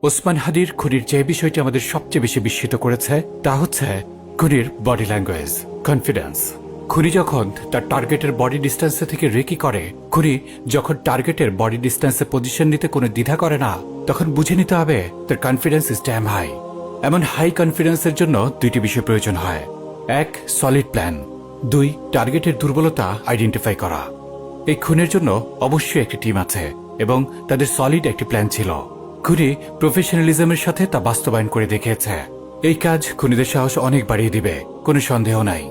ওসমান হাদির খুনির যে বিষয়টি আমাদের সবচেয়ে বেশি বিস্মিত করেছে তা হচ্ছে খুনির বডি ল্যাঙ্গুয়েজ, কনফিডেন্স। খুনি যখন তার টার্গেটের বডি ডিস্টেন্সে থেকে রেকি করে, খুনি যখন টার্গেটের বডি ডিস্টেন্সে পজিশন নিতে কোনো দ্বিধা করে না, তখন বুঝে নিতে হবে তার কনফিডেন্স ইজ ড্যাম হাই। এমন হাই কনফিডেন্সের জন্য দুইটি বিষয় প্রয়োজন হয়: এক, সলিড প্ল্যান; দুই, টার্গেটের দুর্বলতা আইডেন্টিফাই করা। এই খুনের জন্য অবশ্যই একটি টিম আছে এবং তাদের সলিড একটি প্ল্যান ছিল। খুনি প্রফেশনালিজমের সাথে তা বাস্তবায়ন করে দেখিয়েছে। এই কাজ খুনিদের সাহস অনেক বাড়িয়ে দিবে, কোনো সন্দেহ নাই।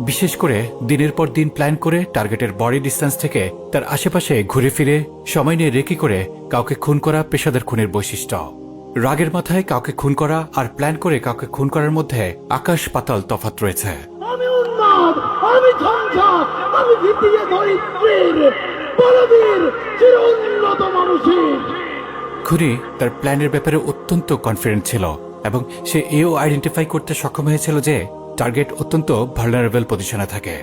বিশেষ করে দিনের পর দিন প্ল্যান করে টার্গেটের বডি ডিস্টেন্স থেকে তার আশেপাশে ঘুরে ফিরে সময় নিয়ে রেকি করে কাউকে খুন করা পেশাদার খুনের বৈশিষ্ট্য। রাগের মাথায় কাউকে খুন করা আর প্ল্যান করে কাউকে খুন করার মধ্যে আকাশ পাতাল তফাৎ রয়েছে। আমি উন্মাদ, আমি ঝঞ্ঝাট, আমি ভিতিয়ে ধরিত্রীর বলবীর চির উন্নত মানুষের। খুনি তার প্ল্যানের ব্যাপারে অত্যন্ত কনফিডেন্ট ছিল এবং সে এও আইডেন্টিফাই করতে সক্ষম হয়েছিল যে টার্গেট অত্যন্ত ভালনারেবল পজিশনে থাকে।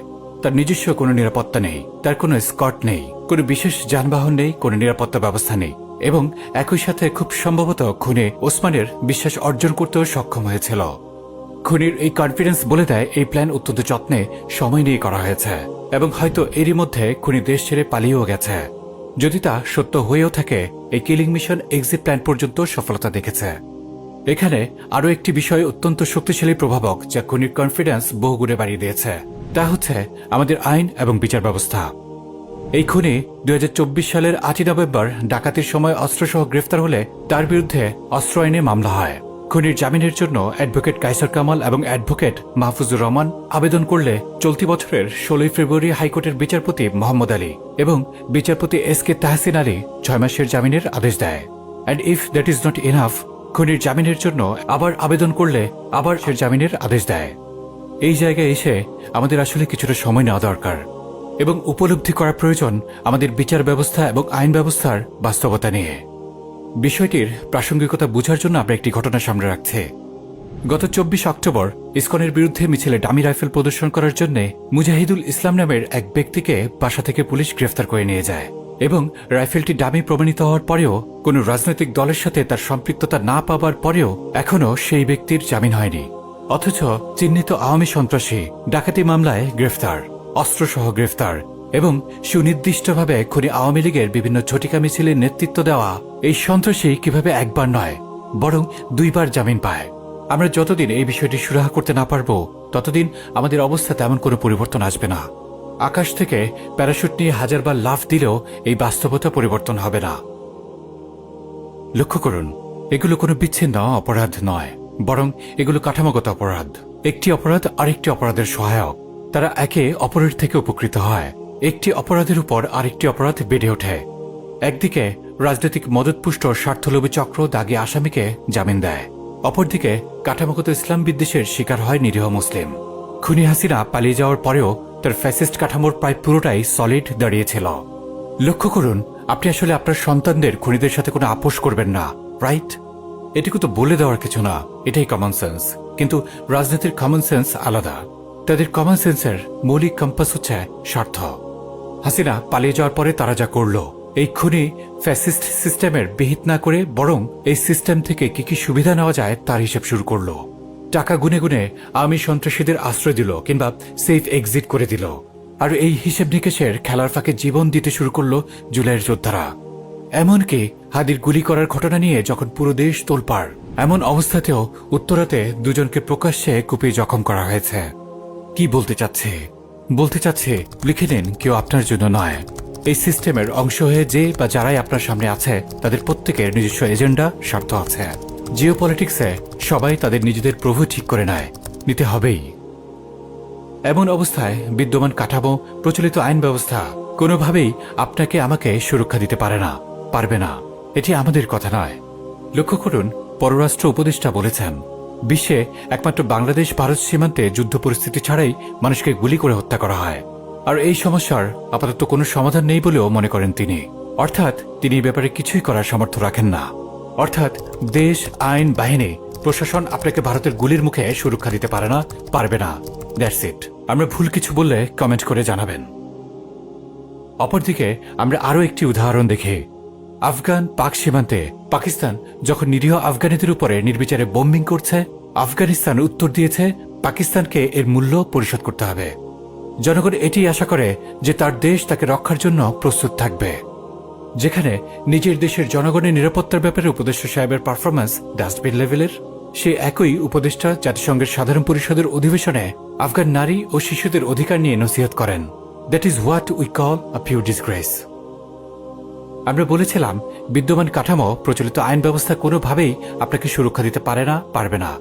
তার নিজস্ব কোনো নিরাপত্তা নেই, তার কোনো স্কট নেই, কোনো বিশেষ যানবাহন নেই, কোনো নিরাপত্তা ব্যবস্থা নেই এবং একই সাথে খুব সম্ভবত খুনি ওসমানের বিশ্বাস অর্জন করতেও সক্ষম হয়েছিল। খুনির এই কনফিডেন্স বলে দেয় এই প্ল্যান অত্যন্ত যত্নে সময় নিয়ে করা হয়েছে এবং হয়তো এরই মধ্যে খুনি দেশ ছেড়ে পালিয়েও গেছে। যদি তা সত্য হয়েও থাকে, এই কিলিং মিশন এক্সিট প্ল্যান পর্যন্ত সফলতা দেখেছে। এখানে আরও একটি বিষয় অত্যন্ত শক্তিশালী প্রভাবক যা খুনির কনফিডেন্স বহুগুণে বাড়িয়ে দিয়েছে, তা হচ্ছে আমাদের আইন এবং বিচার ব্যবস্থা। এই খুনি 2024 সালের 8 নভেম্বর ডাকাতির সময় অস্ত্রসহ গ্রেফতার হলে তার বিরুদ্ধে অস্ত্র আইনে মামলা হয়। খুনির জামিনের জন্য অ্যাডভোকেট কায়সার কামাল এবং অ্যাডভোকেট মাহফুজুর রহমান আবেদন করলে চলতি বছরের 16 ফেব্রুয়ারি হাইকোর্টের বিচারপতি মোহাম্মদ আলী এবং বিচারপতি এস.কে তাহসিন আলী 6 মাসের জামিনের আদেশ দেয়। And if that is not enough, খুনির জামিনের জন্য আবার আবেদন করলে আবার সে জামিনের আদেশ দেয়। এই জায়গায় এসে আমাদের আসলে কিছুটা সময় নেওয়া দরকার এবং উপলব্ধি করা প্রয়োজন আমাদের বিচার ব্যবস্থা এবং আইন ব্যবস্থার বাস্তবতা নিয়ে। বিষয়টির প্রাসঙ্গিকতা বোঝার জন্য আমরা একটি ঘটনা সামনে রাখছি। গত 24 অক্টোবর ইসকনের বিরুদ্ধে মিছিলে ডামি রাইফেল প্রদর্শন করার জন্য মুজাহিদুল ইসলাম নামের এক ব্যক্তিকে বাসা থেকে পুলিশ গ্রেফতার করে নিয়ে যায় এবং রাইফেলটি ডামি প্রমাণিত হওয়ার পরেও কোনো রাজনৈতিক দলের সাথে তার সম্পৃক্ততা না পাবার পরেও এখনও সেই ব্যক্তির জামিন হয়নি। অথচ চিহ্নিত আওয়ামী সন্ত্রাসী ডাকাতি মামলায় গ্রেফতার, অস্ত্রসহ গ্রেফতার এবং সুনির্দিষ্টভাবে খুনি আওয়ামী লীগের বিভিন্ন ঝটিকা মিছিলের নেতৃত্ব দেওয়া এই সন্ত্রাসী কিভাবে একবার নয় বরং 2 বার জামিন পায়। আমরা যতদিন এই বিষয়টি সুরাহা করতে না পারব ততদিন আমাদের অবস্থা তেমন কোনো পরিবর্তন আসবে না। আকাশ থেকে প্যারাশুট নিয়ে 1000 বার লাফ দিলেও এই বাস্তবতা পরিবর্তন হবে না। লক্ষ্য করুন, এগুলো কোনো বিচ্ছিন্ন অপরাধ নয়, বরং এগুলো কাঠামোগত অপরাধ। একটি অপরাধ আরেকটি অপরাধের সহায়ক, তারা একে অপরের থেকে উপকৃত হয়। একটি অপরাধের উপর আরেকটি অপরাধ বেড়ে ওঠে। একদিকে রাজনৈতিক মদতপুষ্ট স্বার্থলোভী চক্র দাগী আসামিকে জামিন দেয়, অপরদিকে কাঠামোগত ইসলাম বিদ্বেষের শিকার হয় নিরীহ মুসলিম। খুনি হাসিনা পালিয়ে যাওয়ার পরেও তার ফ্যাসিস্ট কাঠামোর প্রায় পুরোটাই সলিড দাঁড়িয়েছিল। লক্ষ্য করুন, আপনি আসলে আপনার সন্তানদের খুনিদের সাথে কোনো আপোষ করবেন না, রাইট? এটুকু তো বলে দেওয়ার কিছু না, এটাই কমন সেন্স। কিন্তু রাজনীতির কমন সেন্স আলাদা। তাদের কমন সেন্সের মৌলিক কম্পাস হচ্ছে স্বার্থ। হাসিনা পালিয়ে যাওয়ার পরে তারা যা করল, এই খুনি ফ্যাসিস্ট সিস্টেমের বিহিত না করে বরং এই সিস্টেম থেকে কি কি সুবিধা নেওয়া যায় তার হিসেব শুরু করল। টাকা গুনে গুনে আওয়ামী সন্ত্রাসীদের আশ্রয় দিল কিংবা সেফ এক্সিট করে দিল। আর এই হিসেব নিকেশের খেলার ফাঁকে জীবন দিতে শুরু করল জুলাইয়ের যোদ্ধারা। এমনকি হাদির গুলি করার ঘটনা নিয়ে যখন পুরো দেশ তোলপাড়, এমন অবস্থাতেও উত্তরাতে 2 জনকে প্রকাশ্যে কুপিয়ে জখম করা হয়েছে। কি বলতে চাচ্ছে? বলতে চাচ্ছে লিখে নিন, কেউ আপনার জন্য নয়। এই সিস্টেমের অংশ হয়ে যে বা যারাই আপনার সামনে আছে তাদের প্রত্যেকের নিজস্ব এজেন্ডা, স্বার্থ আছে। জিও পলিটিক্সে সবাই তাদের নিজেদের প্রভু ঠিক করে নেয়, নিতে হবেই। এমন অবস্থায় বিদ্যমান কাঠামো, প্রচলিত আইন ব্যবস্থা কোনোভাবেই আপনাকে আমাকে সুরক্ষা দিতে পারে না, পারবে না। এটি আমাদের কথা নয়। লক্ষ্য করুন, পররাষ্ট্র উপদেষ্টা বলেছেন বিশ্বে একমাত্র বাংলাদেশ ভারত সীমান্তে যুদ্ধ পরিস্থিতি ছাড়াই মানুষকে গুলি করে হত্যা করা হয়। আর এই সমস্যার আপাতত কোনো সমাধান নেই বলেও মনে করেন তিনি। অর্থাৎ তিনি এই ব্যাপারে কিছুই করার সামর্থ্য রাখেন না। অর্থাৎ দেশ, আইন, বাহিনী, প্রশাসন আপনাকে ভারতের গুলির মুখে সুরক্ষা দিতে পারে না, পারবে না। That's it. আমরা ভুল কিছু বললে কমেন্ট করে জানাবেন। অপরদিকে আমরা আরও একটি উদাহরণ দেখি। আফগান পাক সীমান্তে পাকিস্তান যখন নিরীহ আফগানিদের উপরে নির্বিচারে বোম্বিং করছে, আফগানিস্তান উত্তর দিয়েছে পাকিস্তানকে এর মূল্য পরিশোধ করতে হবে। জনগণ এটি আশা করে যে তার দেশ তাকে রক্ষার জন্য প্রস্তুত থাকবে। যেখানে নিজের দেশের জনগণের নিরাপত্তার ব্যাপারে উপদেষ্টা সাহেবের পারফরম্যান্স ডাস্টবিন লেভেলের, সে একই উপদেষ্টা জাতিসংঘের সাধারণ পরিষদের অধিবেশনে আফগান নারী ও শিশুদের অধিকার নিয়ে নসিহত করেন। That is what we call a pure disgrace. আমরা বলেছিলাম বিদ্যমান কাঠামো প্রচলিত আইন ব্যবস্থা কোনোভাবেই আপনাকে সুরক্ষা দিতে পারবে না,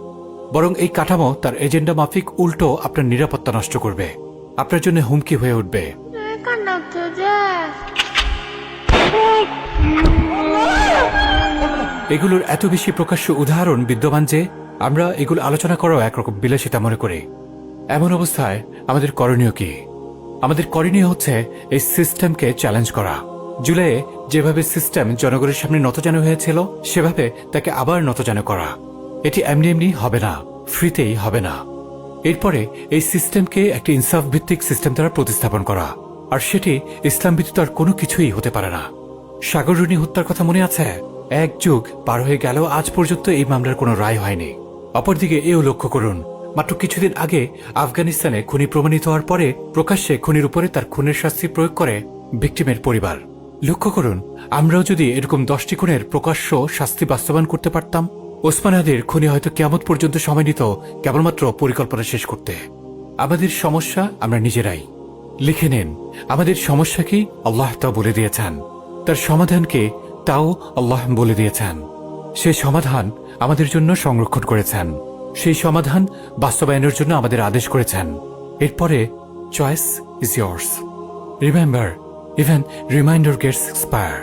বরং এই কাঠামো তার এজেন্ডা মাফিক উল্টো আপনার নিরাপত্তা নষ্ট করবে, আপনার জন্য হুমকি হয়ে উঠবে। এগুলোর এত বেশি প্রকাশ্য উদাহরণ বিদ্যমান যে আমরা এগুলো আলোচনা করাও একরকম বিলাসিতা মনে করি। এমন অবস্থায় আমাদের করণীয় কি? আমাদের করণীয় হচ্ছে এই সিস্টেমকে চ্যালেঞ্জ করা। জুলাইয়ে যেভাবে সিস্টেম জনগণের সামনে নতজানু হয়েছিল, সেভাবে তাকে আবার নতজানু করা। এটি এমনি এমনি হবে না, ফ্রিতেই হবে না। এরপরে এই সিস্টেমকে একটি ইনসাফ ভিত্তিক সিস্টেম দ্বারা প্রতিস্থাপন করা, আর সেটি ইসলাম ব্যতীত আর কোনো কিছুই হতে পারে না। সাগররুনি হত্যার কথা মনে আছে? 1 যুগ পার হয়ে গেল, আজ পর্যন্ত এই মামলার কোনো রায় হয়নি। অপরদিকে এও লক্ষ্য করুন, মাত্র কিছুদিন আগে আফগানিস্তানে খুনি প্রমাণিত হওয়ার পরে প্রকাশ্যে খুনির উপরে তার খুনের শাস্তি প্রয়োগ করে ভিকটিমের পরিবার। লক্ষ্য করুন, আমরাও যদি এরকম 10টি খুনের প্রকাশ্য শাস্তি বাস্তবায়ন করতে পারতাম, ওসমান হাদির খুনি হয়তো কিয়ামত পর্যন্ত সময় নিত কেবলমাত্র পরিকল্পনা শেষ করতে। আমাদের সমস্যা আমরা নিজেরাই। লিখে নিন, আমাদের সমস্যা কি আল্লাহ তা বলে দিয়েছেন, তার সমাধানকে তাও আল্লাহ বলে দিয়েছেন। সেই সমাধান আমাদের জন্য সংরক্ষণ করেছেন, সেই সমাধান বাস্তবায়নের জন্য আমাদের আদেশ করেছেন। এরপরে choice is years. Remember, even reminder gets expire.